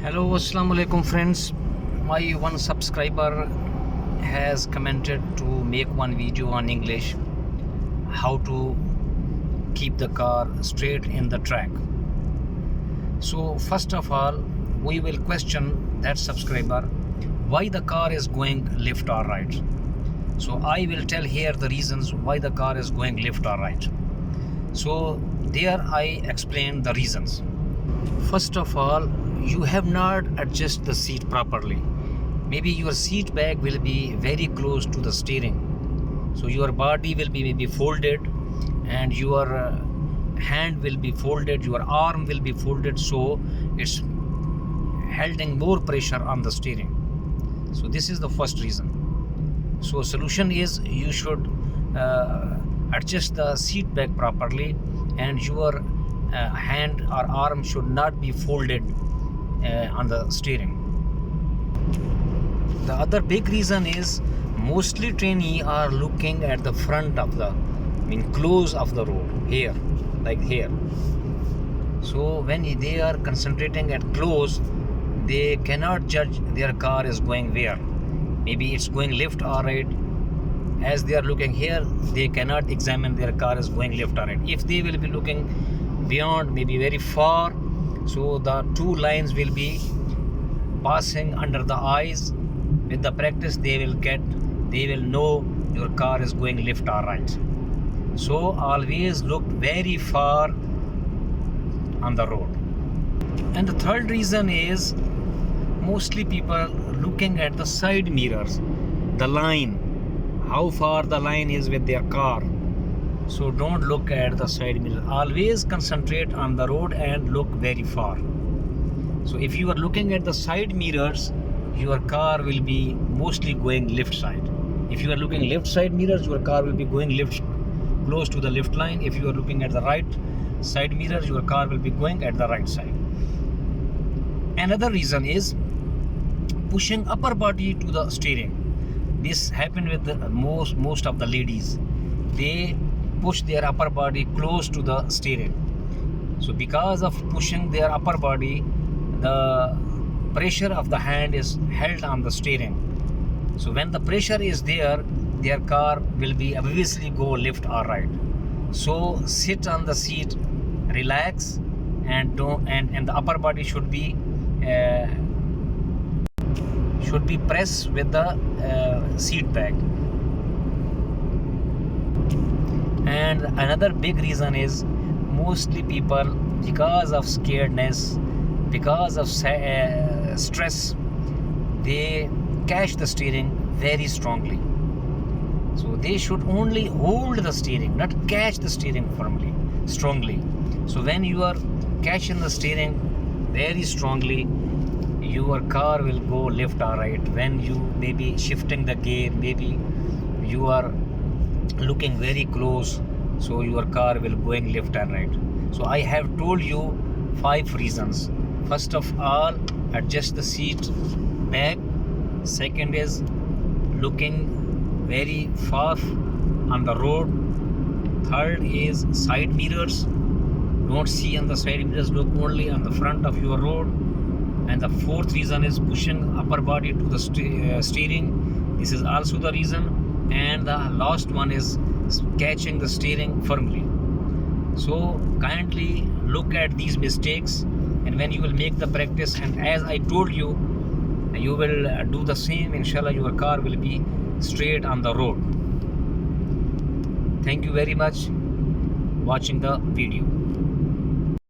Hello, assalamu alaikum friends. My one subscriber has commented to make one video on English how to keep the car straight in the track. So first of all, we will question that subscriber why the car is going left or right. So I will tell here the reasons why the car is going left or right. So there I explain the reasons. First of all, you have not adjusted the seat properly. Maybe your seat back will be very close to the steering, so your body will be maybe folded and your hand will be folded, your arm will be folded, so it's holding more pressure on the steering. So this is the first reason. So solution is you should adjust the seat back properly, and your hand or arm should not be folded on the steering. The other big reason is mostly trainee are looking at the front of the close of the road here, like here. So when they are concentrating at close, they cannot judge their car is going where. Maybe it's going left or right. As they are looking here, they cannot examine their car is going left or right. If they will be looking beyond, maybe very far, so the two lines will be passing under the eyes. With the practice, they will know your car is going left or right. So always look very far on the road. And the third reason is mostly people looking at the side mirrors, the line, how far the line is with their car. So don't look at the side mirror. Always concentrate on the road and look very far. So if you are looking at the side mirrors, your car will be mostly going left side. If you are looking left side mirrors, your car will be going left, close to the left line. If you are looking at the right side mirrors, your car will be going at the right side. Another reason is pushing upper body to the steering. This happens with the most of the ladies. They push their upper body close to the steering. So because of pushing their upper body, the pressure of the hand is held on the steering. So when the pressure is there, their car will be obviously go left or right. So sit on the seat, relax, and the upper body should be pressed with the seat back. And another big reason is mostly people, because of scaredness, because of stress, they catch the steering very strongly. So they should only hold the steering, not catch the steering strongly. So when you are catching the steering very strongly, your car will go left or right. When you maybe shifting the gear, maybe you are looking very close, so your car will going left and right. So I have told you 5 reasons. First of all, adjust the seat back. Second is looking very far on the road. Third is side mirrors. Don't see on the side mirrors, look only on the front of your road. And the fourth reason is pushing upper body to the steering. This is also the reason. And the last one is catching the steering firmly. So kindly look at these mistakes, and when you will make the practice, and as I told you, you will do the same, inshallah your car will be straight on the road. Thank you very much watching the video.